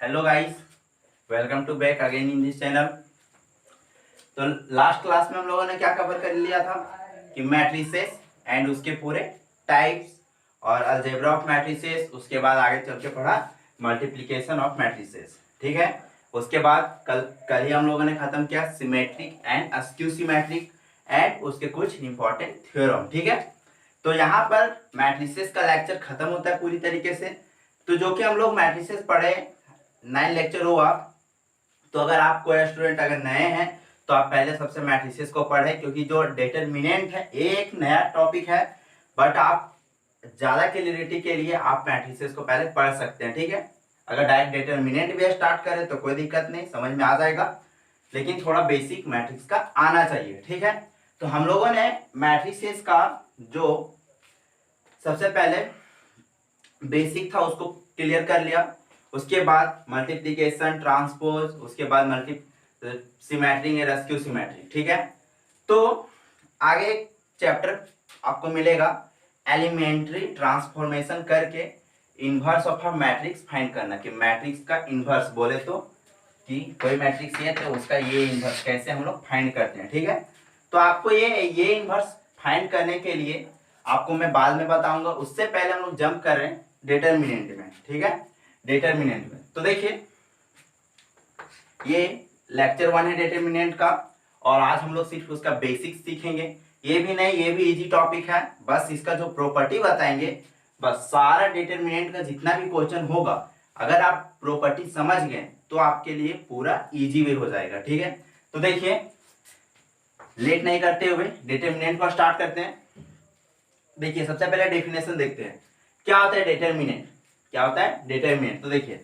Hello guys, welcome to back again in this channel. तो last class में हम लोगों ने क्या कवर कर लिया था कि मैट्रिसेस एंड उसके पूरे टाइप्स और अलजेब्रा ऑफ मैट्रिसेस। उसके बाद आगे चल के पढ़ा मल्टीप्लिकेशन ऑफ मैट्रिसेस। ठीक है। उसके बाद कल ही हम लोगों ने खत्म किया symmetric and askew symmetric and उसके कुछ इंपॉर्टेंट थ्योरम। ठीक है। तो यहाँ पर मैट्रिसेस का लेक्चर खत्म होता है पूरी तरीके से। तो जो कि हम लोग मैट्रिसेस पढ़े 9 लेक्चर हुआ। तो अगर आप कोई स्टूडेंट अगर नए हैं तो आप पहले सबसे मैट्रिसेस को पढ़े, क्योंकि जो डिटरमिनेंट है एक नया टॉपिक है, बट आप ज्यादा क्लियरिटी के लिए आप मैट्रिसेस को पहले पढ़ सकते हैं। ठीक है। अगर डायरेक्ट डिटरमिनेंट भी स्टार्ट करें तो कोई दिक्कत नहीं, समझ में आ जाएगा, लेकिन थोड़ा बेसिक मैट्रिक्स का आना चाहिए। ठीक है। तो हम लोगों ने मैट्रिसेस का जो सबसे पहले बेसिक था उसको क्लियर कर लिया। उसके बाद मल्टीप्लिकेशन, ट्रांसपोज, उसके बाद मल्टी सिमेट्रिक या रेस्क्यू सिमेट्रिक। ठीक है। तो आगे एक चैप्टर आपको मिलेगा एलिमेंट्री ट्रांसफॉर्मेशन करके inverse of a matrix find करना, कि मैट्रिक्स का इनवर्स बोले तो कि कोई मैट्रिक्स है तो उसका ये इनवर्स कैसे हम लोग फाइंड करते हैं। ठीक है। तो आपको ये इनवर्स फाइंड करने के लिए आपको मैं बाद में बताऊंगा। उससे पहले हम लोग जंप कर रहे हैं डिटरमिनेंट में। ठीक है। डिटरमिनेंट में तो देखिए ये लेक्चर 1 है डिटरमिनेंट का, और आज हम लोग सिर्फ उसका बेसिक्स सीखेंगे। ये भी नहीं, ये भी इजी टॉपिक है, बस इसका जो प्रॉपर्टी बताएंगे। बस सारा डिटरमिनेंट का जितना भी क्वेश्चन होगा अगर आप प्रॉपर्टी समझ गए तो आपके लिए पूरा इजी वे हो जाएगा। ठीक है। तो देखिए लेट नहीं करते हुए डिटरमिनेंट को स्टार्ट करते हैं। देखिए सबसे पहले डेफिनेशन देखते हैं क्या होता है डिटरमिनेंट। क्या होता है डिटरमिनेंट? तो देखिए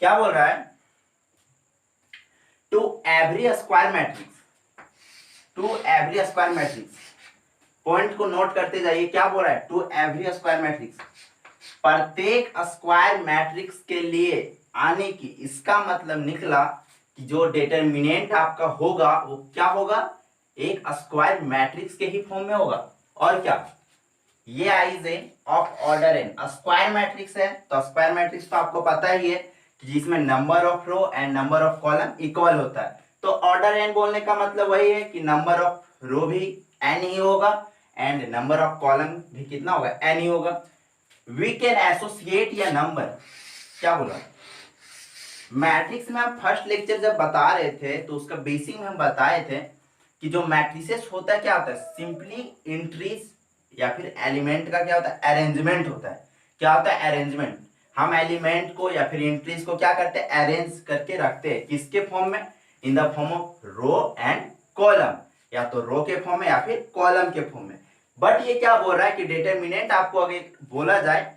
क्या बोल रहा है, to every square matrix, to every square matrix, point को नोट करते जाइए। क्या बोल रहा है? टू एवरी स्क्वायर मैट्रिक्स, प्रत्येक स्क्वायर मैट्रिक्स के लिए आने की, इसका मतलब निकला कि जो डिटरमिनेंट आपका होगा वो क्या होगा, एक स्क्वायर मैट्रिक्स के ही फॉर्म में होगा। और क्या, ये आइज है of order N, square matrix है तो स्क्वायर मैट्रिक्स तो आपको पता ही है कि जिसमें number of row and number of column equal होता है। तो ऑर्डर एन बोलने का मतलब वही है कि नंबर ऑफ रो भी एन ही होगा एंड नंबर ऑफ कॉलम भी कितना होगा, एन ही होगा। वी कैन एसोसिएट या नंबर, क्या बोला मैट्रिक्स में हम फर्स्ट लेक्चर जब बता रहे थे तो उसका बेसिक में हम बताए थे कि जो मैट्रिसेस होता है क्या होता है, सिंपली एंट्रीज या फिर एलिमेंट का क्या होता है, अरेंजमेंट होता है। क्या होता है, अरेंजमेंट। हम एलिमेंट को या फिर एंट्रीज को क्या करते हैं, अरेंज करके रखते हैं। किसके फॉर्म में, in the form of row and column, या तो रो के फॉर्म में या फिर कॉलम के फॉर्म में। बट ये क्या बोल रहा है कि डिटरमिनेंट आपको अगर बोला जाए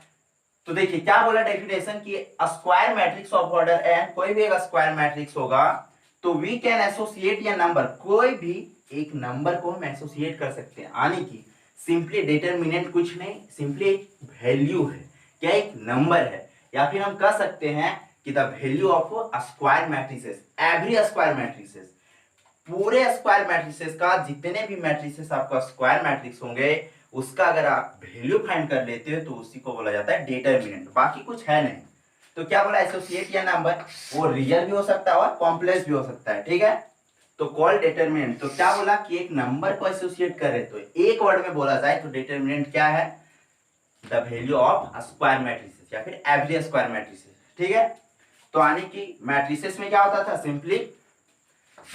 तो देखिए क्या बोला डेफिनेशन की, square matrix of order N, कोई भी एक स्क्वायर मैट्रिक्स होगा तो वी कैन एसोसिएट या नंबर, कोई भी एक नंबर को हम एसोसिएट कर सकते हैं। आने की सिंपली डिटरमिनेंट कुछ नहीं, सिंपली एक वैल्यू है, क्या एक नंबर है, या फिर हम कह सकते हैं कि the value of square matrices, every square matrices, पूरे स्क्वायर मैट्रिसेस का, जितने भी मैट्रिसेस आपका स्क्वायर मैट्रिक्स होंगे उसका अगर आप वैल्यू फाइंड कर लेते हो तो उसी को बोला जाता है डिटरमिनेंट, बाकी कुछ है नहीं। तो क्या बोला, एसोसिएट या नंबर, वो रियल भी हो सकता है और कॉम्प्लेक्स भी हो सकता है। ठीक है। तो कॉल डिटरमिनेंट, तो क्या बोला कि एक नंबर को एसोसिएट कर रहे, तो एक वर्ड में बोला जाए तो डिटरमिनेंट क्या है, the value of square matrices या फिर एवरी स्क्वायर मैट्रिसेस। ठीक है। तो आने की मैट्रिसेस में क्या होता था, सिंपली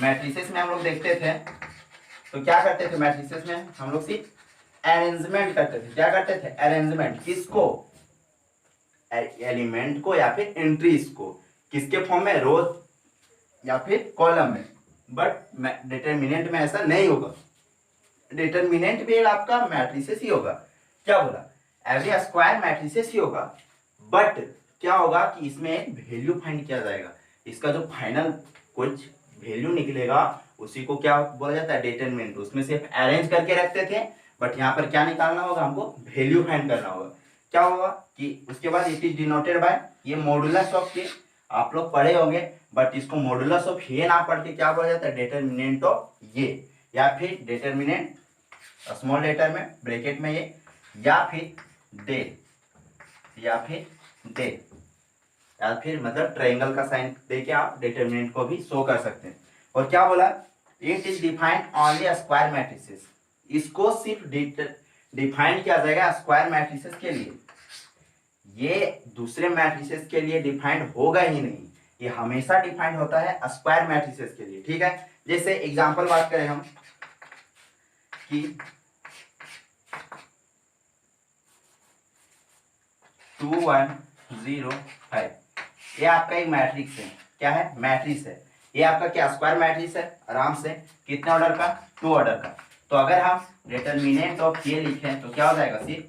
मैट्रिसेस में हम लोग देखते थे तो क्या करते थे, मैट्रिसेस में हम लोग सिर्फ अरेंजमेंट करते थे। क्या करते थे, अरेंजमेंट, किसको, एलिमेंट को या फिर एंट्रीज को, किसके फॉर्म में, रो या फिर कॉलम में। बट डिटरमिनेंट में ऐसा नहीं होगा, डिटरमिनेंट भी आपका मैट्रिसेस ही होगा। क्या बोला, एवरी स्क्वायर मैट्रिसेस ही होगा, बट क्या होगा कि इसमें एक वैल्यू फाइंड किया जाएगा, इसका जो फाइनल कुछ वैल्यू निकलेगा उसी को क्या बोला जाता है, डिटरमिनेंट। उसमें सिर्फ अरेंज करके रखते थे, बट यहाँ पर क्या निकालना होगा, हमको वैल्यू फाइंड करना होगा। क्या होगा कि उसके बाद इट इज डिनोटेड बाय, ये मॉडुलस ऑफ के आप लोग पढ़े होंगे, बट इसको मॉडुलस ऑफ ये ना पढ़ के क्या बोला जाता है, डिटरमिनेंट ऑफ ये, या फिर डिटरमिनेंट स्मॉल लेटर में ब्रैकेट में ये, या फिर दे, या फिर दे। या फिर मतलब ट्रायंगल का साइन देके आप डिटरमिनेंट को भी शो कर सकते हैं। और क्या बोला, it is defined only square matrices, इसको सिर्फ डिफाइन किया जाएगा स्क्वायर मैट्रिसेस के लिए, ये दूसरे मैट्रिसेस के लिए डिफाइंड होगा ही नहीं, ये हमेशा डिफाइंड होता है स्क्वायर मैट्रिसेस के लिए। ठीक है, जैसे एग्जांपल बात करें हम कि 2 1 0 5, ये आपका एक मैट्रिक्स है, क्या है, मैट्रिक्स है, ये आपका क्या स्क्वायर मैट्रिक्स है, आराम से कितने ऑर्डर का, 2 ऑर्डर का। तो अगर हम डिटरमिनेंट ऑफ ये लिखें तो क्या हो जाएगा, सिर्फ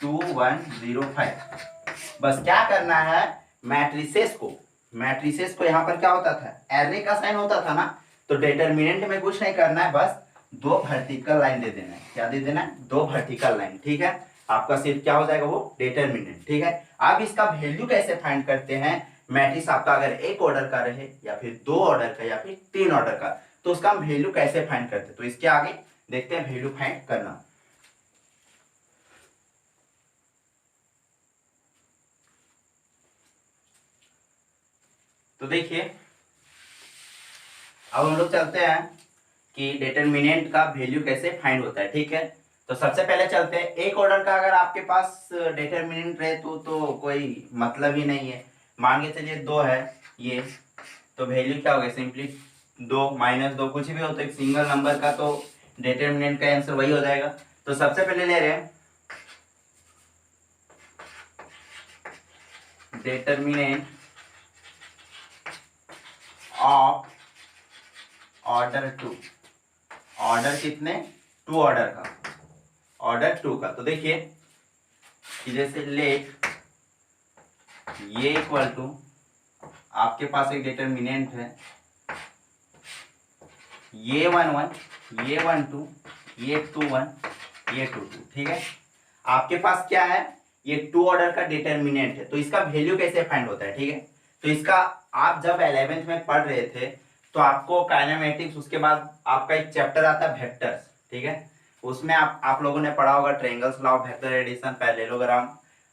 2 1 0 5। बस क्या करना है, मैट्रिसेस को यहाँ पर क्या होता था, एरे का साइन होता था ना, तो डिटरमिनेंट में कुछ नहीं करना है, बस 2 वर्टिकल लाइन दे देना है। क्या दे देना है, 2 वर्टिकल लाइन। ठीक है, आपका सिर्फ क्या हो जाएगा, वो डिटरमिनेंट। ठीक है, अब इसका वैल्यू कैसे फाइंड करते हैं, मैट्रिक्स आपका अगर एक ऑर्डर का रहे या फिर 2 ऑर्डर का या फिर 3 ऑर्डर का, तो उसका हम वैल्यू कैसे फाइंड करते हैं, तो इसके आगे देखते हैं वैल्यू फाइंड करना। तो देखिए अब हम लोग चलते हैं कि डिटरमिनेंट का वैल्यू कैसे फाइंड होता है। ठीक है, तो सबसे पहले चलते हैं, एक ऑर्डर का अगर आपके पास डिटरमिनेंट रहे तो कोई मतलब ही नहीं है। मान के चलिए 2 है ये, तो वैल्यू क्या होगा, सिंपली 2 -2 कुछ भी हो तो एक सिंगल नंबर का तो डिटरमिनेंट का आंसर वही हो जाएगा। तो सबसे पहले ले रहे हैं डिटरमिनेंट ऑफ ऑर्डर 2, ऑर्डर कितने, 2 ऑर्डर का, ऑर्डर 2 का। तो देखिए कि जैसे लेट ये इक्वल टू, आपके पास एक डिटरमिनेंट है, ये 1 1, ये 1 2, ये 2 1, ये 2 2। ठीक है, आपके पास क्या है, ये 2 ऑर्डर का डिटरमिनेंट है, तो इसका वैल्यू कैसे फाइंड होता है। ठीक है, तो इसका आप जब 11th में पढ़ रहे थे तो आपको काइनेमेटिक्स, उसके बाद आपका एक चैप्टर आता है वेक्टर्स। ठीक है, उसमें आप लोगों ने पढ़ा होगा triangles law of vector addition, parallelogram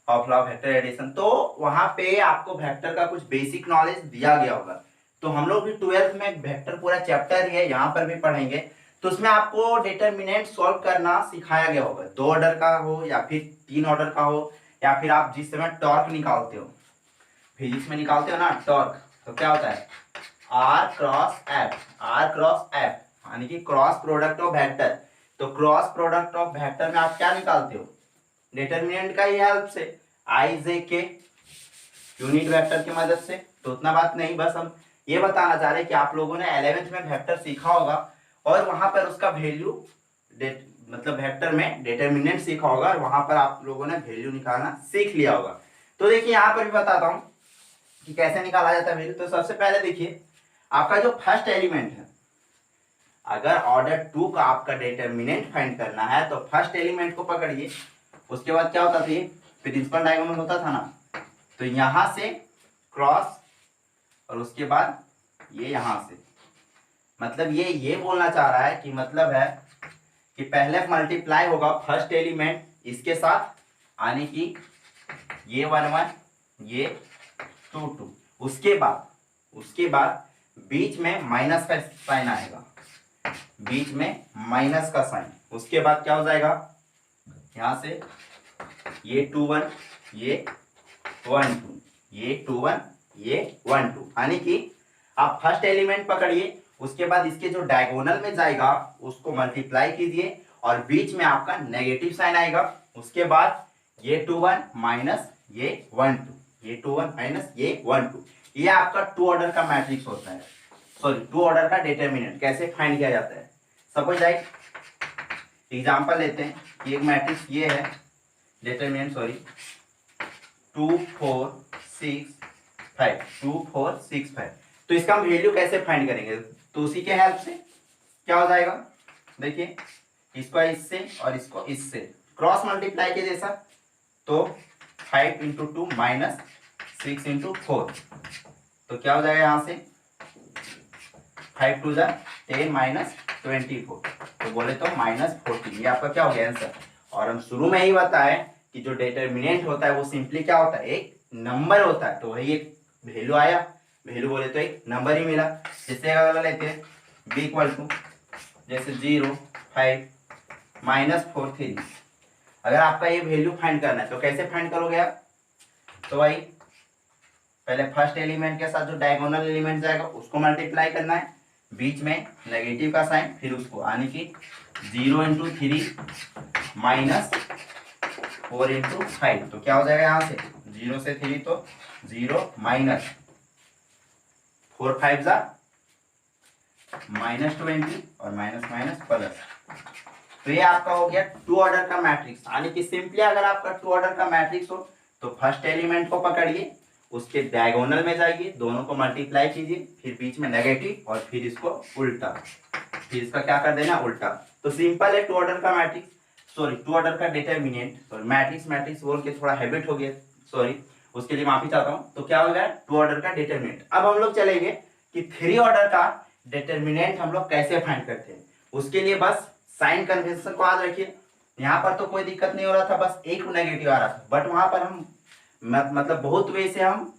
of law of vector addition, तो वहां पे आपको वेक्टर का कुछ बेसिक नॉलेज दिया गया होगा। तो हम लोग भी 12th में वेक्टर पूरा चैप्टर ही है, यहाँ पर भी पढ़ेंगे, तो उसमें आपको डिटरमिनेंट सॉल्व करना सिखाया गया होगा, 2 ऑर्डर का हो या फिर 3 ऑर्डर का हो, या फिर आप जिस समय टॉर्क निकालते हो, फिजिक्स में निकालते हो ना टॉर्क, तो क्या होता है R cross F, R cross F यानी कि क्रॉस प्रोडक्ट ऑफ वेक्टर। तो क्रॉस प्रोडक्ट ऑफ वेक्टर में आप क्या निकालते हो, डिटरमिनेंट का ही हेल्प से, आई जे के यूनिट वेक्टर की मदद से। तो उतना बात नहीं, बस हम ये बताना चाह रहे हैं कि आप लोगों ने 11th में वेक्टर सीखा होगा और वहां पर उसका वैल्यू, मतलब वेक्टर में डिटरमिनेंट सीखा होगा और वहां पर आप लोगों ने वैल्यू निकालना सीख लिया होगा। तो देखिए यहाँ पर भी बताता हूँ कि कैसे निकाला जाता है वैल्यू। तो सबसे पहले देखिए आपका जो फर्स्ट एलिमेंट है, अगर ऑर्डर 2 का आपका डिटरमिनेंट फाइंड करना है तो फर्स्ट एलिमेंट को पकड़िए, उसके बाद क्या होता था, ये प्रिंसिपल डायगोनल होता था ना, तो यहां से क्रॉस और उसके बाद ये यहां से, मतलब ये बोलना चाह रहा है कि मतलब है कि पहले मल्टीप्लाई होगा फर्स्ट एलिमेंट इसके साथ, यानी कि ये 1 1, ये 2 2, उसके बाद बीच में माइनस का साइन आएगा, बीच में माइनस का साइन, उसके बाद क्या हो जाएगा, यहां से ये 2 1, ये 1 2, ये 2 1, ये 1 2, यानी कि आप फर्स्ट एलिमेंट पकड़िए, उसके बाद इसके जो डायगोनल में जाएगा उसको मल्टीप्लाई कीजिए और बीच में आपका नेगेटिव साइन आएगा, उसके बाद ये 2 1 माइनस ये 1 2, ये 2 1 माइनस ये 1 2, ये आपका 2 ऑर्डर का मैट्रिक्स होता है, सॉरी 2 ऑर्डर का डिटरमिनेंट कैसे फाइंड किया जाता है। सपोज लाइक एग्जांपल लेते हैं कि एक मैट्रिक्स ये है, डिटरमिनेंट सॉरी 2 4 6 5, 2 4 6 5, तो इसका हम वैल्यू कैसे फाइंड करेंगे, तो उसी के हेल्प से क्या हो जाएगा, देखिए इसको इससे और इसको इससे क्रॉस मल्टीप्लाई के जैसा, तो 5 इंटू 2 माइनस 6 इंटू 4, तो क्या हो जाएगा यहाँ से 5 2 10 माइनस 24, तो बोले तो माइनस 14, ये आपका क्या हो गया आंसर। और हम शुरू में ही बताएं कि जो डिटरमिनेंट होता है वो सिंपली क्या होता है, एक नंबर होता है तो वही एक वैल्यू आया, वैल्यू बोले तो एक नंबर ही मिला। जैसे अगर लेते हैं बी इक्वल टू जैसे 0 5 -4 3, अगर आपका ये वैल्यू फाइंड करना है तो कैसे फाइंड करोगे आप? तो भाई पहले फर्स्ट एलिमेंट के साथ जो डायगोनल एलिमेंट जाएगा उसको मल्टीप्लाई करना है, बीच में नेगेटिव का साइन, फिर उसको यानी कि 0 × 3 -4 × 5, तो क्या हो जाएगा यहाँ से 0 से 3 तो 0 माइनस 4 5 -20 और माइनस माइनस प्लस। तो ये आपका हो गया टू ऑर्डर का मैट्रिक्स। यानी कि सिंपली अगर आपका टू ऑर्डर का मैट्रिक्स हो तो फर्स्ट एलिमेंट को पकड़िए, उसके डायगोनल में जाइए, दोनों को मल्टीप्लाई कीजिए, फिर बीच में नेगेटिव और फिर इसको उल्टा, फिर इसका क्या कर देना उल्टा। तो सिंपल है टू ऑर्डर का मैट्रिक्स, सॉरी टू ऑर्डर का डिटरमिनेंट, सॉरी मैट्रिक्स बोल के थोड़ा हैबिट हो गया, सॉरी उसके लिए माफी चाहता हूँ। तो क्या हो गया टू ऑर्डर का डिटरमिनेंट। अब हम लोग चलेंगे कि थ्री ऑर्डर का डिटरमिनेंट हम लोग कैसे फाइंड करते हैं। उसके लिए बस साइन कन्वेंशन को याद रखिए। यहाँ पर तो कोई दिक्कत नहीं हो रहा था, बस एक नेगेटिव आ रहा था, बट वहां पर हम मतलब बहुत वे से हम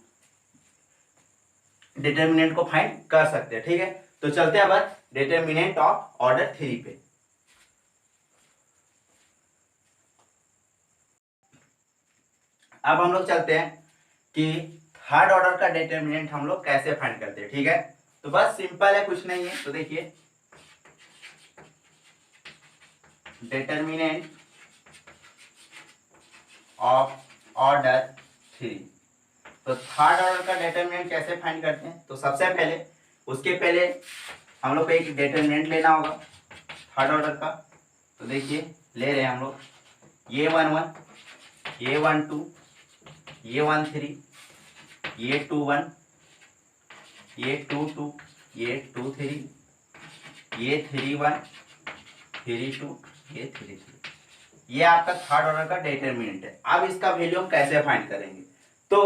डिटरमिनेंट को फाइंड कर सकते हैं। ठीक है, तो चलते हैं अब डिटरमिनेंट ऑफ ऑर्डर 3 पे। अब हम लोग चलते हैं कि थर्ड ऑर्डर का डिटरमिनेंट हम लोग कैसे फाइंड करते हैं। ठीक है, तो बस सिंपल है, कुछ नहीं है। तो देखिए डिटरमिनेंट ऑफ ऑर्डर 3, तो थर्ड ऑर्डर का डिटरमिनेंट कैसे फाइंड करते हैं। तो सबसे पहले उसके पहले हम लोग को एक डिटरमिनेंट लेना होगा थर्ड ऑर्डर का। तो देखिए ले रहे हैं हम लोग ये 11, ये 12, ये 13, ये 21, ये 22, ये 23, ये 31, 32, ये 33, ये आपका थर्ड ऑर्डर का डिटरमिनेंट है। अब इसका वैल्यू हम कैसे फाइंड करेंगे। तो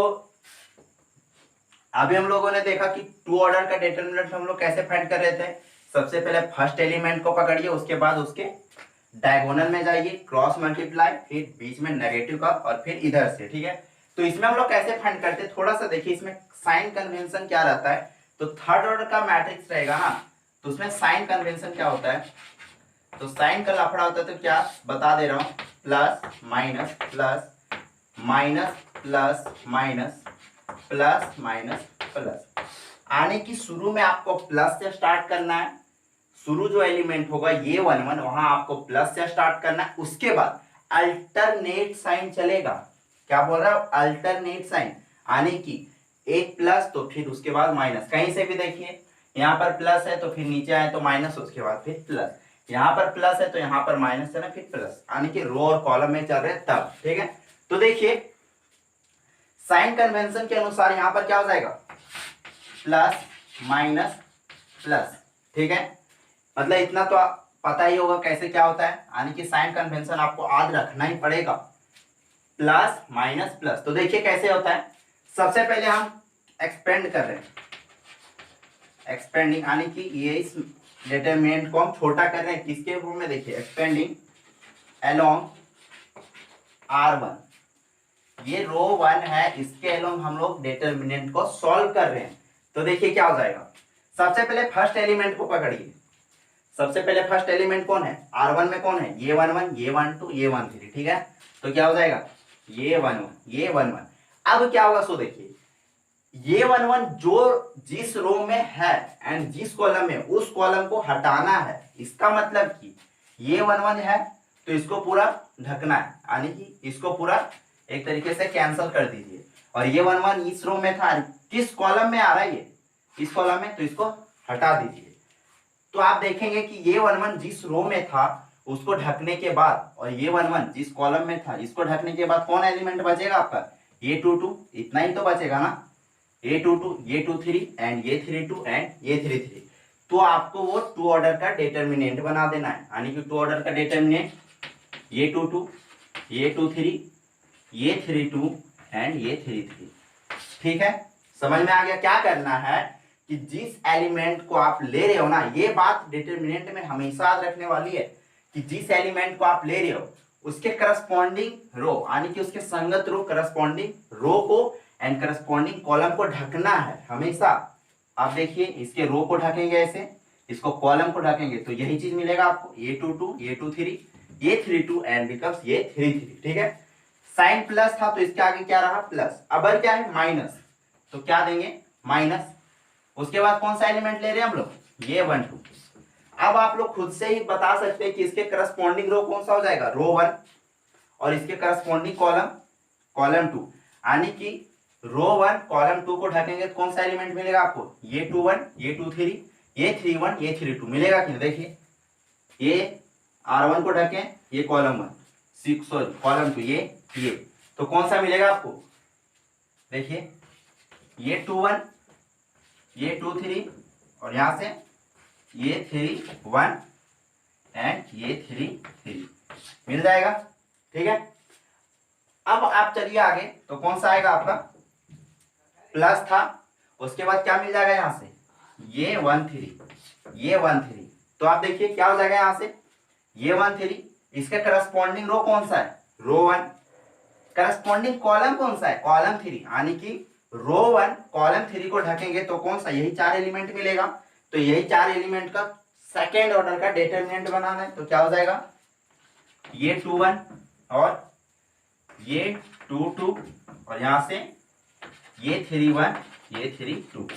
अभी हम लोगों ने देखा कि टू ऑर्डर का डिटरमिनेंट हम लोग कैसे फाइंड कर रहे थे। सबसे पहले फर्स्ट एलिमेंट को पकड़िए, उसके बाद उसके डायगोनल में जाइए, क्रॉस मल्टीप्लाई, फिर बीच में नेगेटिव का और फिर इधर से। ठीक है, तो इसमें हम लोग कैसे फाइंड करते हैं, थोड़ा सा देखिए इसमें साइन कन्वेंशन क्या रहता है। तो थर्ड ऑर्डर का मैट्रिक्स रहेगा ना, तो उसमें साइन कन्वेंशन क्या होता है। तो साइन का लफड़ा होता है, तो क्या बता दे रहा हूं, plus minus plus minus plus minus plus minus plus, आने की शुरू में आपको प्लस से स्टार्ट करना है। शुरू जो एलिमेंट होगा ये 1 1, वहां आपको प्लस से स्टार्ट करना है। उसके बाद अल्टरनेट साइन चलेगा। क्या बोल रहा हूं, अल्टरनेट साइन, आने की एक प्लस तो फिर उसके बाद माइनस। कहीं से भी देखिए यहाँ पर प्लस है तो फिर नीचे आए तो माइनस, उसके बाद फिर प्लस, यहाँ पर प्लस है तो यहाँ पर माइनस है ना, फिर प्लस, यानी कि रो और कॉलम में चल रहे तब। ठीक है, तो देखिए साइन कन्वेंशन के अनुसार यहाँ पर क्या हो जाएगा, प्लस माइनस प्लस। ठीक है, मतलब इतना तो पता ही होगा कैसे क्या होता है, यानी कि साइन कन्वेंशन आपको याद रखना ही पड़ेगा, प्लस माइनस प्लस। तो देखिए कैसे होता है। सबसे पहले हम एक्सपेंड कर रहे हैं, एक्सपेंडिंग, यानी कि ये इस डिटरमिनेंट को हम छोटा कर रहे हैं किसके रूप में, देखिए एक्सपेंडिंग अलोंग R1, ये रो 1 है, इसके अलोंग हम लोग डिटरमिनेंट को सॉल्व कर रहे हैं। तो देखिए क्या हो जाएगा, सबसे पहले फर्स्ट एलिमेंट को पकड़िए। सबसे पहले फर्स्ट एलिमेंट कौन है, R1 में कौन है, ये 1 1, ये 1 2, ये 1 3। ठीक है, तो क्या हो जाएगा ये 1 1, ये 1 1। अब क्या होगा, सो देखिए ये 1 1 जो जिस रो में है एंड जिस कॉलम में, उस कॉलम को हटाना है। इसका मतलब कि ये 1 1 है तो इसको पूरा ढकना है, यानी कि इसको पूरा एक तरीके से कैंसिल कर दीजिए। और ये 1 1 इस रो में था, किस कॉलम में आ रहा है, ये इस कॉलम में, तो इसको हटा दीजिए। तो आप देखेंगे कि ये 1 1 जिस रो में था उसको ढकने के बाद, और ये 1 1 जिस कॉलम में था इसको ढकने के बाद कौन एलिमेंट बचेगा आपका, ये 2 2, इतना ही तो बचेगा ना, ये 2 2, ये 2 3 एंड ये 3 2 एंड ये 3 3। तो आपको वो टू ऑर्डर का डिटरमिनेंट बना देना है, यानी कि टू ऑर्डर का डिटरमिनेंट ये 2 2, ये 2 3, ये 3 2 एंड ये 3 3। ठीक है, समझ में आ गया। क्या करना है कि जिस एलिमेंट को आप ले रहे हो ना, ये बात डिटरमिनेंट में हमेशा याद रखने वाली है कि जिस एलिमेंट को आप ले रहे हो उसके करस्पॉन्डिंग रो, यानी कि उसके संगत रो, करस्पॉन्डिंग रो को एंड करस्पॉन्डिंग कॉलम को ढकना है हमेशा। आप देखिए इसके रो को ढकेंगे ऐसे, इसको कॉलम को ढकेंगे तो यही चीज मिलेगा आपको, ये 2 2 ये 2 3 ये 3 2 एंड बिकम्स ये 3 3। ठीक है, साइन प्लस था तो इसके आगे क्या रहा प्लस, अब क्या है माइनस, तो क्या देंगे माइनस। उसके बाद कौन सा एलिमेंट ले रहे हैं हम लोग, ये 1 2। अब आप लोग खुद से ही बता सकते हैं कि इसके करस्पॉन्डिंग रो कौन सा हो जाएगा, रो 1, और इसके करस्पॉन्डिंग कॉलम कॉलम 2, यानी कि रो 1 कॉलम 2 को ढकेंगे तो कौन सा एलिमेंट मिलेगा आपको, ये 2 1 ये 2 3 ये 3 1 ये 3 2 मिलेगा कि नहीं। देखिए ये R1 को ढकें, ये कॉलम 1 6 सॉरी कॉलम 2 ये तो कौन सा मिलेगा आपको, देखिए ये 2 1 ये 2 3 और यहां से ये 3 1 एंड ये 3 3 मिल जाएगा। ठीक है, अब आप चलिए आगे, तो कौन सा आएगा आपका प्लस था, उसके बाद क्या मिल जाएगा यहां से, ये 1 3 ये 1 3, तो आप देखिए क्या हो जाएगा यहां से ये 1 3, इसका करस्पॉन्डिंग रो कौन सा है, रो 1, करस्पॉन्डिंग कॉलम कौन सा है, कॉलम 3, यानी कि रो 1 कॉलम 3 को ढकेंगे तो कौन सा, यही 4 एलिमेंट मिलेगा। तो यही 4 एलिमेंट का सेकेंड ऑर्डर का डिटरमिनेंट बनाना है, तो क्या हो जाएगा ये 2 1 और ये 2 2 और यहां से ये 3 1 ये 3 2।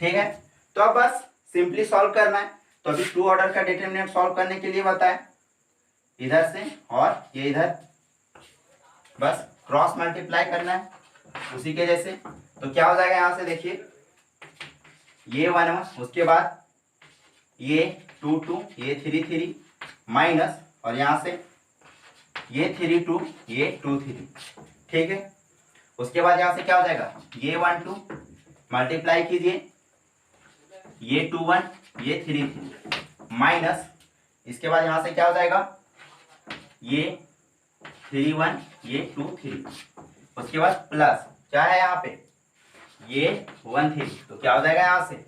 ठीक है, तो अब बस सिंपली सॉल्व करना है। तो अभी 2 ऑर्डर का डिटरमिनेंट सॉल्व करने के लिए बताएं, इधर से और ये इधर बस क्रॉस मल्टीप्लाई करना है उसी के जैसे। तो क्या हो जाएगा यहां से, देखिए ये 1 1 उसके बाद ये 2 2 ये 3 3 माइनस और यहां से ये 3 2 ये 2 3। ठीक है, उसके बाद यहां से क्या हो जाएगा, ये 1 2 मल्टीप्लाई कीजिए, ये 2 1 ये 3 3 माइनस, इसके बाद यहां से क्या हो जाएगा, ये 3 1 ये 2 3, उसके बाद प्लस क्या है यहाँ पे, ये 1 3, तो क्या हो जाएगा यहां से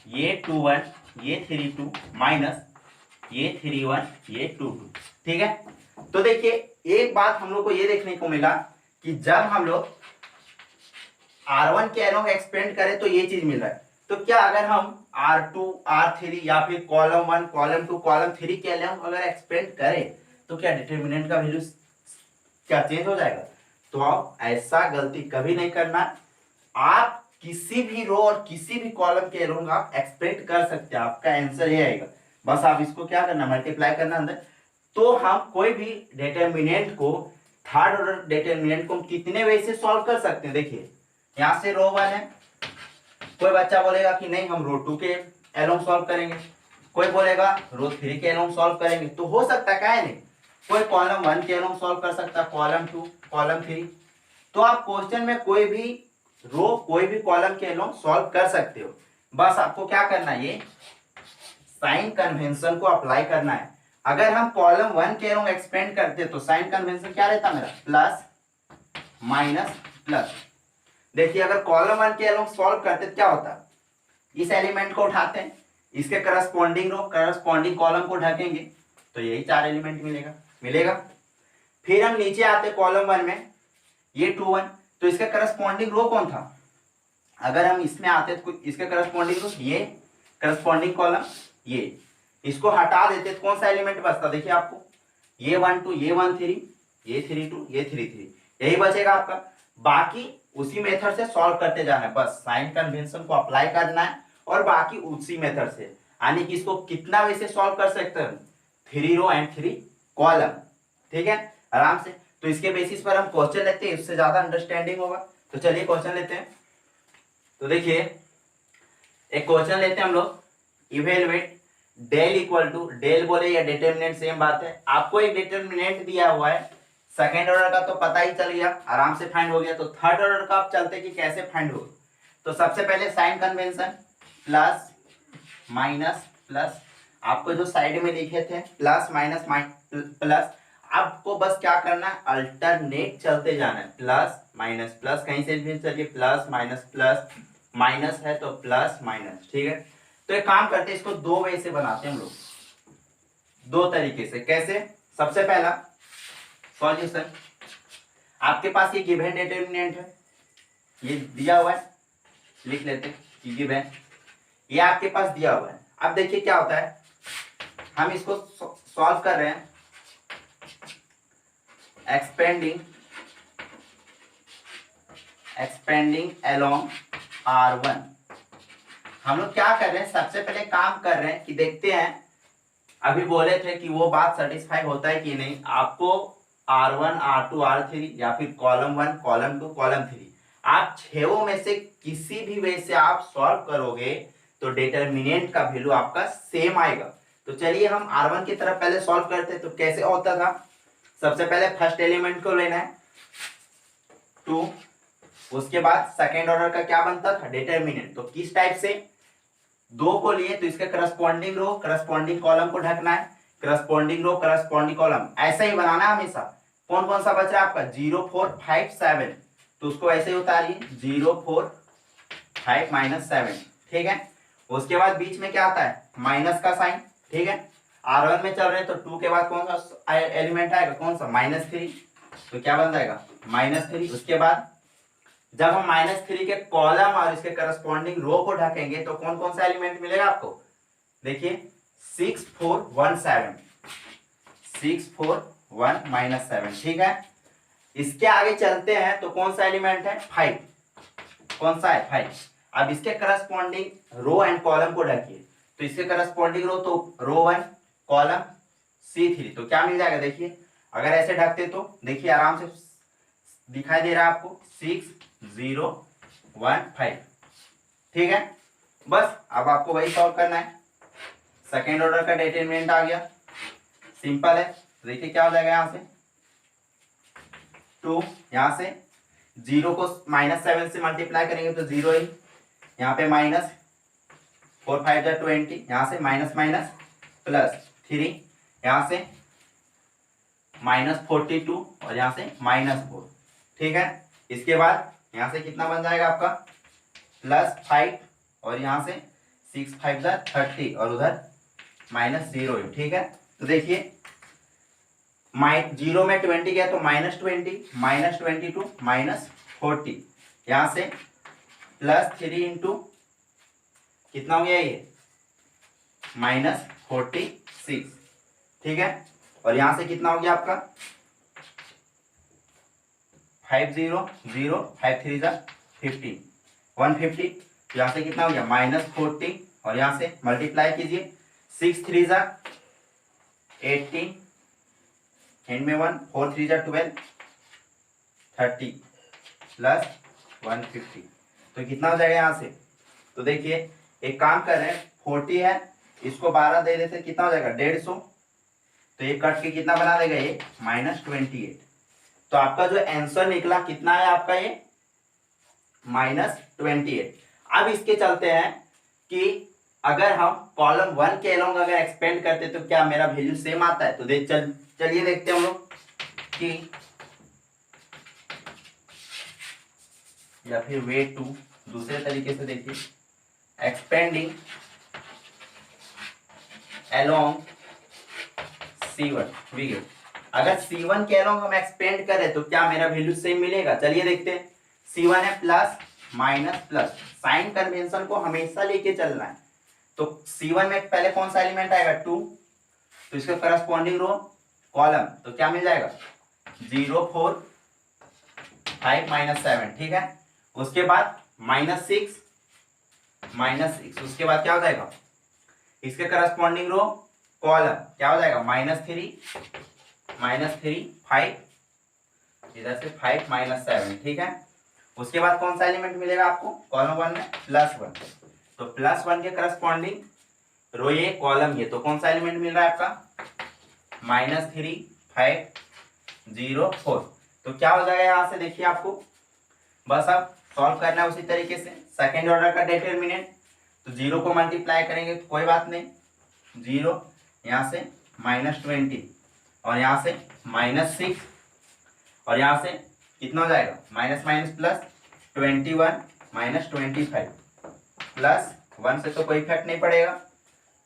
ये 2 1 ये 3 2 माइनस ये 3 1 ये 2 2। ठीक है, तो देखिए एक बात हम लोग को ये देखने को मिला कि जब हम लोग R1 के एलोंग एक्सपेंड करें तो ये चीज मिल रहा है, तो क्या अगर हम R2 R3 या फिर कॉलम 1 कॉलम 2 कॉलम 3 के एलोंग अगर एक्सपेंड करें तो क्या डिटरमिनेंट का वैल्यू क्या चेंज हो जाएगा। तो आप ऐसा गलती कभी नहीं करना, आप किसी भी रो और किसी भी कॉलम के एलोंग आप एक्सपेंड कर सकते हैं, आपका आंसर ये आएगा। बस आप इसको क्या करना, मल्टीप्लाई करना अंदर। तो हम कोई भी डिटरमिनेंट को, थर्ड ऑर्डर डिटरमिनेंट को कितने वे से सॉल्व कर सकते हैं। देखिए यहां से रो 1 है, कोई बच्चा बोलेगा कि नहीं हम रो 2 के एलोंग सॉल्व करेंगे, कोई बोलेगा रो 3 के एलोंग सॉल्व करेंगे, तो हो सकता है क्या नहीं, कोई कॉलम 1 के एलोंग सॉल्व कर सकता है, कॉलम 2 कॉलम 3। तो आप क्वेश्चन में कोई भी रो कोई भी कॉलम के एलोंग सॉल्व कर सकते हो। बस आपको क्या करना है, ये साइन कन्वेंशन को अप्लाई करना है। अगर हम कॉलम 1 के एलोंग एक्सपेंड करते तो साइन कन्वेंशन क्या रहता मेरा, प्लस माइनस प्लस। देखिए अगर कॉलम 1 के एलोंग सॉल्व करते तो क्या होता, इस एलिमेंट को उठाते हैं, इसके करस्पॉन्डिंग रो करस्पॉन्डिंग कॉलम को ढकेंगे तो यही 4 एलिमेंट मिलेगा। फिर हम नीचे आते कॉलम 1 में, ये 2 1, तो इसका करस्पॉन्डिंग रो कौन था, अगर हम इसमें आते तो इसके करस्पॉन्डिंग रो ये करस्पॉन्डिंग कॉलम, ये इसको हटा देते तो कौन सा एलिमेंट बचता, देखिए आपको ये 1 2 ये 1 3 ये 3 2 ये 3 3 यही बचेगा आपका। बाकी उसी मेथड से सॉल्व करते जाना है, बस साइन कन्वेंशन को अप्लाई करना है और बाकी उसी मेथड से, यानी कि इसको कितना वैसे सॉल्व कर सकते हैं, 3 रो एंड 3 कॉलम। ठीक है, आराम से। तो इसके बेसिस पर हम क्वेश्चन लेते हैं, इससे ज्यादा अंडरस्टैंडिंग होगा। तो चलिए क्वेश्चन लेते हैं। तो देखिए एक क्वेश्चन लेते हैं हम लोग, evaluate del equal to, del बोले या डिटरमिनेंट सेम बात है, आपको एक डिटरमिनेंट दिया हुआ है, सेकेंड ऑर्डर का तो पता ही चल गया, आराम से फाइंड हो गया। तो थर्ड ऑर्डर का आप चलते कि कैसे फाइंड हो। तो सबसे पहले sign convention, plus minus plus, आपको जो साइड में लिखे थे प्लस माइनस प्लस, आपको बस क्या करना है, अल्टरनेट चलते जाना है, प्लस माइनस प्लस, कहीं से भी चलिए प्लस माइनस है तो प्लस माइनस। ठीक है, तो एक काम करते हैं, इसको दो वे से बनाते हैं हम लोग, दो तरीके से। कैसे, सबसे पहला सॉल्यूशन, आपके पास ये गिवन डिटरमिनेंट है, ये दिया हुआ है, लिख लेते कि गिवन, ये आपके पास दिया हुआ है। अब देखिए क्या होता है, हम इसको सॉल्व कर रहे हैं। एक्सपेंडिंग अलोंग R1, हम लोग क्या कर रहे हैं, सबसे पहले काम कर रहे हैं कि देखते हैं, अभी बोले थे कि वो बात सेटिस्फाई होता है कि नहीं। आपको R1 R2 R3 या फिर कॉलम 1 कॉलम 2 कॉलम 3, आप छहों में से किसी भी वे से आप सॉल्व करोगे तो डिटरमिनेंट का वैल्यू आपका सेम आएगा। तो चलिए हम R1 की तरफ पहले सॉल्व करते हैं। तो कैसे होता था, सबसे पहले फर्स्ट एलिमेंट को लेना है 2, उसके बाद सेकेंड ऑर्डर का क्या बनता था, डिटरमिनेंट। तो किस टाइप से, 2 को लिए तो इसके करस्पॉन्डिंग रो करस्पॉन्डिंग कॉलम को ढकना है, करस्पॉन्डिंग रो करस्पॉन्डिंग कॉलम, ऐसा ही बनाना है हमेशा। कौन कौन सा बच रहा है आपका, 0 4 5 7, तो उसको ऐसे ही उतारिए 0 4 5 -7, ठीक है। उसके बाद बीच में क्या आता है, माइनस का साइन, ठीक है। R1 में चल रहे हैं तो 2 के बाद कौन सा एलिमेंट आएगा, कौन सा, -3, तो क्या बन जाएगा -3। उसके बाद जब हम -3 के कॉलम और इसके करस्पॉन्डिंग रो को ढकेंगे तो कौन कौन सा एलिमेंट मिलेगा आपको, देखिए 6 4 1 7, 6 4 1 -7, ठीक है। इसके आगे चलते हैं तो कौन सा एलिमेंट है, 5, कौन सा है 5। अब इसके करस्पॉन्डिंग रो एंड कॉलम को ढकिए, तो इसके करस्पॉन्डिंग रो तो रो 1 कॉलम C3, तो क्या मिल जाएगा, देखिए अगर ऐसे ढकते तो देखिए आराम से दिखाई दे रहा है आपको 6 0 1 5, ठीक है। बस अब आपको वही सॉल्व करना है। सेकेंड ऑर्डर का डिटरमिनेंट आ गया, सिंपल है। देखिए क्या हो जाएगा, यहां से 2, यहां से 0 को -7 से मल्टीप्लाई करेंगे तो 0 ही, यहाँ पे -4 5 20, यहाँ से माइनस माइनस +3, यहाँ से -42 और यहाँ से -4, ठीक है। इसके बाद यहाँ से कितना बन जाएगा आपका +5 और यहाँ से 6 5 30 और उधर -0, ठीक है। तो देखिए 0 में 20 गया तो -20 -22 -40, यहाँ से +3 इंटू कितना हो गया ये -46, ठीक है। और यहाँ से कितना हो गया आपका 5 0 0 5 3 15 150, तो यहाँ से कितना हो गया -40 और यहाँ से मल्टीप्लाई कीजिए 6 3 18, एंड में 1 4 3 12 30 प्लस 150, तो कितना हो जाएगा यहाँ से। तो देखिए एक काम कर रहे हैं, 40 है, इसको 12 दे देते कितना हो जाएगा 150, तो ये कट के कितना बना देगा ये -28। तो आपका जो आंसर निकला कितना है आपका ये -28। अब इसके चलते हैं कि अगर हम कॉलम 1 के अलोंग अगर एक्सपेंड करते तो क्या मेरा वैल्यू सेम आता है। तो चलिए देखते हैं हम लोग कि, या फिर वे टू दूसरे तरीके से देखिए, एक्सपेंडिंग अलोंग C1, अगर C1 के अलोंग हम एक्सपेंड करें तो क्या मेरा वैल्यू सेम मिलेगा। चलिए देखते हैं, C1 है plus minus plus, sign convention को हमेशा लेके चलना है। तो C1 में पहले कौन सा एलिमेंट आएगा 2, तो इसका करस्पॉन्डिंग रो कॉलम, तो क्या मिल जाएगा 0 4 5 -7, ठीक है। उसके बाद -6 उसके बाद क्या हो जाएगा, इसके करस्पॉन्डिंग रो कॉलम क्या हो जाएगा -3 5, इधर से 5 -7, ठीक है। उसके बाद कौन सा एलिमेंट मिलेगा आपको कॉलम 1 में +1, तो +1 के करस्पॉन्डिंग रो ये कॉलम ये, तो कौन सा एलिमेंट मिल रहा है आपका -3 5 0 4, तो क्या हो जाएगा यहाँ से देखिए आपको, बस अब सॉल्व करना है उसी तरीके से। सेकेंड ऑर्डर का डिटरमिनेंट, तो 0 को मल्टीप्लाई करेंगे तो कोई बात नहीं, 0 यहाँ से -20 और यहाँ से -6 और यहाँ से कितना हो जाएगा माइनस माइनस प्लस 21 -25 प्लस 1 से तो कोई इफेक्ट नहीं पड़ेगा,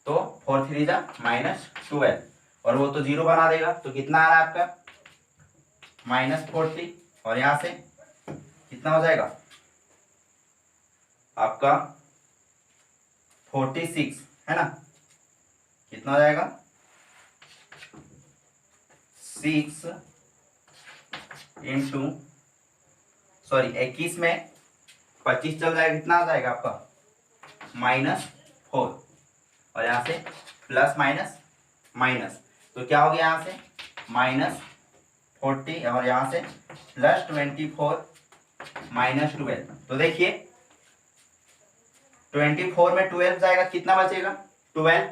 तो 4 3 -12 और वो तो 0 बना देगा, तो कितना आ रहा है आपका -40 और यहाँ से कितना हो जाएगा आपका 46 है ना, कितना हो जाएगा 6 इंटू 21 में 25 चल जाएगा, कितना आ जाएगा आपका -4, और यहाँ से प्लस माइनस माइनस, तो क्या हो गया यहाँ से -40 और यहाँ से +24 -12। तो देखिए 24 में 12 जाएगा, कितना बचेगा 12,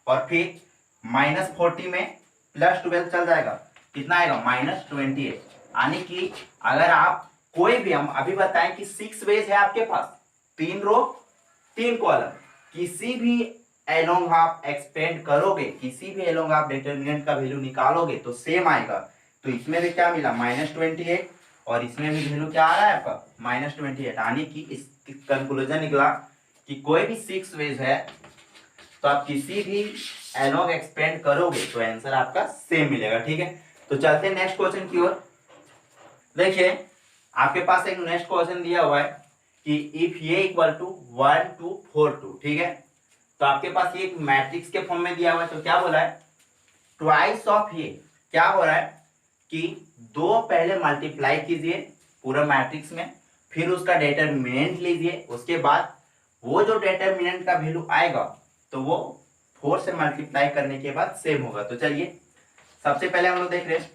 और फिर -40 में +12 चल जाएगा, कितना आएगा -28। यानी कि अगर आप कोई भी, हम अभी बताएं कि 6 वेज है आपके पास, 3 रो 3 कॉलम, किसी भी एलोंग आप एक्सपेंड करोगे, किसी भी एलोंग आप डिटरमिनेंट का वैल्यू निकालोगे तो सेम आएगा। तो इसमें भी क्या मिला -28, और इसमें भी वैल्यू क्या आ रहा है आपका -28। यानी कि इस कंक्लूजन निकला कि कोई भी 6 वेज है तो आप किसी भी एलोंग एक्सपेंड करोगे तो आंसर आपका सेम मिलेगा। ठीक है, तो चलते हैं नेक्स्ट क्वेश्चन की ओर। देखिए आपके पास एक नेक्स्ट क्वेश्चन दिया हुआ है कि इफ ये इक्वल टू 1 2 4 2, ठीक है, तो आपके पास ये एक मैट्रिक्स के फॉर्म में दिया हुआ है। तो क्या बोला है, ट्वाइस ऑफ ये, क्या हो रहा है कि 2 पहले मल्टीप्लाई कीजिए पूरा मैट्रिक्स में, फिर उसका डिटरमिनेंट लीजिए, उसके बाद वो जो डिटरमिनेंट का वैल्यू आएगा तो वो 4 से मल्टीप्लाई करने के बाद सेम होगा। तो चलिए सबसे पहले हम लोग देख रहे हैं,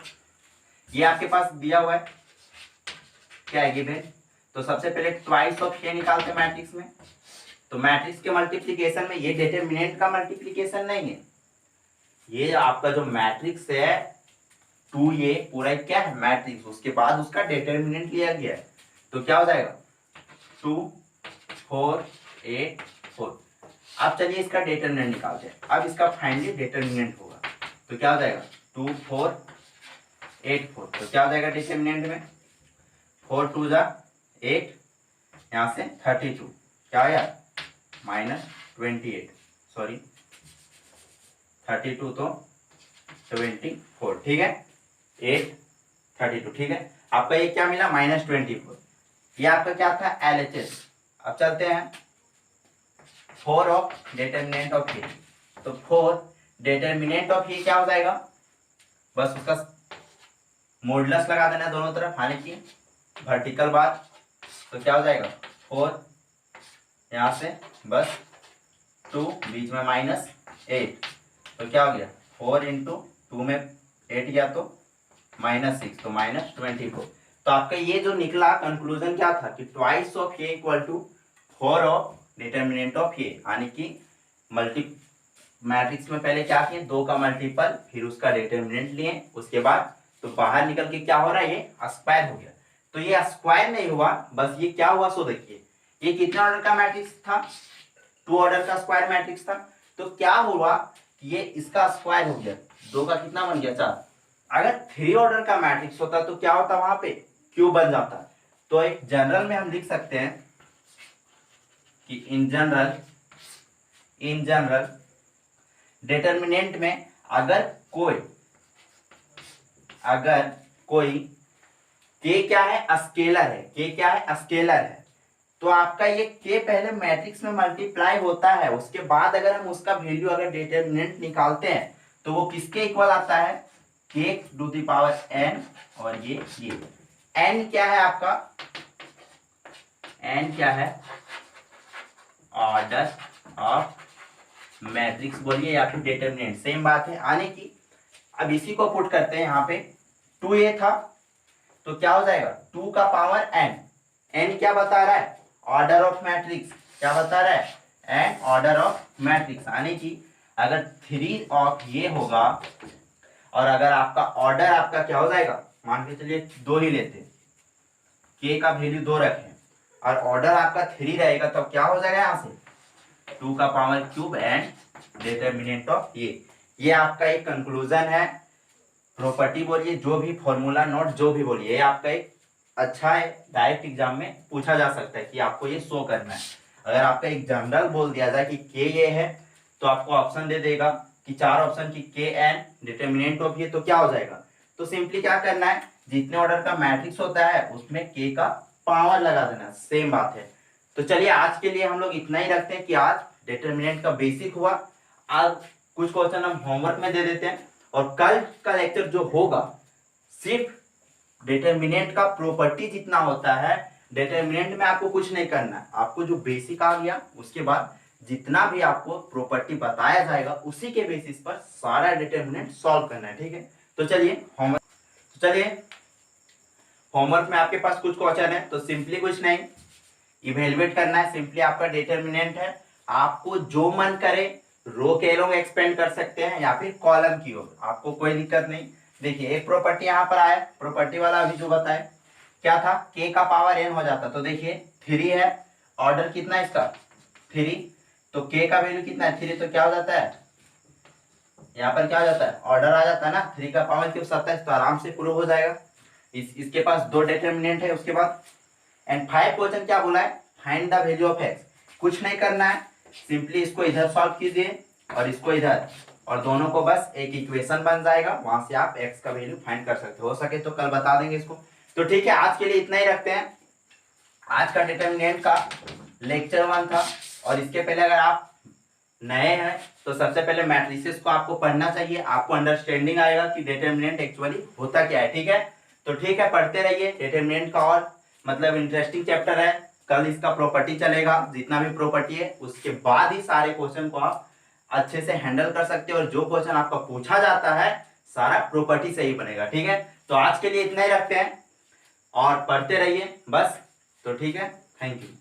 ये आपके पास दिया हुआ है क्या है गिवन, तो सबसे पहले ट्वाइस ऑफ ये निकालते हैं मैट्रिक्स में। तो मैट्रिक्स के मल्टीप्लिकेशन में ये डिटरमिनेंट का मल्टीप्लिकेशन नहीं है, ये आपका जो मैट्रिक्स है 2 ये पूरा क्या है मैट्रिक्स, उसके बाद उसका डिटरमिनेंट लिया गया है। तो क्या हो जाएगा 2 4 8 4। अब चलिए इसका डिटरमिनेंट निकालते हैं। अब इसका फाइनली डिटरमिनेंट होगा, तो क्या हो जाएगा 2 4 8 4। तो क्या हो जाएगा डिटरमिनेंट में 4 2 जा 8, यहाँ से 32, क्या आया -28, सॉरी 32 तो 24, ठीक है 8 32, ठीक है। आपका ये क्या मिला -24, ये आपका क्या था LHS। अब चलते हैं 4 ऑफ डिटरमिनेंट ऑफ ये, तो 4 डिटरमिनेंट ऑफ ये क्या हो जाएगा, बस उसका मॉडुलस लगा देना दोनों तरफ, यानी कि वर्टिकल बार। तो क्या हो जाएगा 4, यहाँ से बस 2, बीच में -8, तो क्या हो गया 4 इंटू 2 में 8 गया तो -6, तो -24। तो आपका ये जो निकला कंक्लूजन क्या था कि ट्वाइस ऑफ ये equal to 4 of determinant of ये, यानी कि मल्टी मैट्रिक्स में पहले क्या किए 2 का मल्टीपल, फिर उसका डिटरमिनेंट लिए, उसके बाद तो बाहर निकल के क्या हो रहा है ये स्क्वायर हो गया। तो ये स्क्वायर नहीं हुआ, बस ये क्या हुआ सो देखिए, ये कितने ऑर्डर का मैट्रिक्स था 2 ऑर्डर का स्क्वायर मैट्रिक्स था। तो क्या हुआ ये इसका स्क्वायर हो गया, 2 का कितना बन गया 4। अगर 3 ऑर्डर का मैट्रिक्स होता तो क्या होता वहां पे क्यूब बन जाता। तो एक जनरल में हम लिख सकते हैं कि इन जनरल डिटरमिनेंट में अगर कोई के क्या है स्केलर है, के क्या है स्केलर है, तो आपका ये के पहले मैट्रिक्स में मल्टीप्लाई होता है, उसके बाद अगर हम उसका वैल्यू अगर डिटरमिनेंट निकालते हैं तो वो किसके इक्वल आता है k to the power n, और ये n क्या है आपका, n क्या है ऑर्डर ऑफ मैट्रिक्स बोलिए या फिर डिटरमिनेंट, सेम बात है। आने की अब इसी को पुट करते हैं यहाँ पे, 2a था तो क्या हो जाएगा 2 का पावर n, n क्या बता रहा है ऑर्डर ऑफ मैट्रिक्स, क्या बता रहा है n ऑर्डर ऑफ मैट्रिक्स, यानी कि अगर 3 ऑफ ये होगा और अगर आपका ऑर्डर आपका क्या हो जाएगा, मान के चलिए 2 ही लेते, k का वैल्यू 2 रखें और ऑर्डर आपका 3 रहेगा, तब क्या हो जाएगा यहाँ से 2 का power cube and determinant of ये आपका एक कंक्लूजन है, प्रॉपर्टी बोलिए, जो भी फॉर्मूला नोट जो भी बोलिए, ये आपका एक अच्छा है, डायरेक्ट एग्जाम में पूछा जा सकता है कि आपको ये शो करना है। अगर आपका एक जनरल बोल दिया जाए कि के ये है तो आपको ऑप्शन दे देगा कि 4 ऑप्शन की के एन डिटरमिनेंट ऑफ ये, तो क्या हो जाएगा, तो सिंपली क्या करना है जितने ऑर्डर का मैट्रिक्स होता है उसमें के का पावर लगा देना, सेम बात है। तो चलिए आज के लिए हम लोग इतना ही रखते हैं कि आज डिटर्मिनेंट का बेसिक हुआ। आज कुछ क्वेश्चन हम होमवर्क में दे देते हैं और कल का लेक्चर जो होगा सिर्फ डिटर्मिनेंट का प्रॉपर्टी जितना होता है। डिटर्मिनेंट में आपको कुछ नहीं करना है, आपको जो बेसिक आ गया उसके बाद जितना भी आपको प्रॉपर्टी बताया जाएगा उसी के बेसिस पर सारा डिटर्मिनेंट सॉल्व करना है। ठीक है, तो चलिए होमवर्क में आपके पास कुछ क्वेश्चन है तो सिंपली कुछ नहीं इवेलुएट करना है। सिंपली आपका डिटर्मिनेंट है, आपको जो मन करे रो के लोग एक्सपेंड कर सकते हैं या फिर कॉलम की ओर, आपको कोई दिक्कत नहीं। देखिए एक प्रॉपर्टी यहाँ पर आया, प्रॉपर्टी वाला अभी जो बताए क्या था, k का पावर n हो जाता। तो देखिए 3 है, ऑर्डर कितना है इसका 3, तो k का वैल्यू कितना है 3, तो क्या हो जाता है यहाँ पर क्या हो जाता है ऑर्डर आ जाता है ना, 3 का पावर क्यूब 27, तो आराम से प्रूव हो जाएगा। इसके पास 2 डिटर्मिनेंट है। उसके बाद एंड 5 क्वेश्चन क्या बोला है, find the value of x। कुछ नहीं करना है, सिंपली इसको इधर सॉल्व कीजिए और इसको इधर, और दोनों को बस एक इक्वेशन बन जाएगा, वहां से आप x का वैल्यू फाइंड कर सकते हो सके तो कल बता देंगे इसको। तो ठीक है, आज के लिए इतना ही रखते हैं। आज का डिटर्मिनेंट का लेक्चर 1 था। और इसके पहले अगर आप नए हैं तो सबसे पहले मैट्रिसेस को आपको पढ़ना चाहिए, आपको अंडरस्टैंडिंग आएगा कि डिटर्मिनेंट एक्चुअली होता क्या है। ठीक है, तो ठीक है, पढ़ते रहिए डिटर्मिनेंट का, और मतलब इंटरेस्टिंग चैप्टर है। कल इसका प्रॉपर्टी चलेगा, जितना भी प्रॉपर्टी है उसके बाद ही सारे क्वेश्चन को आप अच्छे से हैंडल कर सकते हो, और जो क्वेश्चन आपका पूछा जाता है सारा प्रॉपर्टी से ही बनेगा। ठीक है, तो आज के लिए इतना ही रखते हैं और पढ़ते रहिए बस। तो ठीक है, थैंक यू।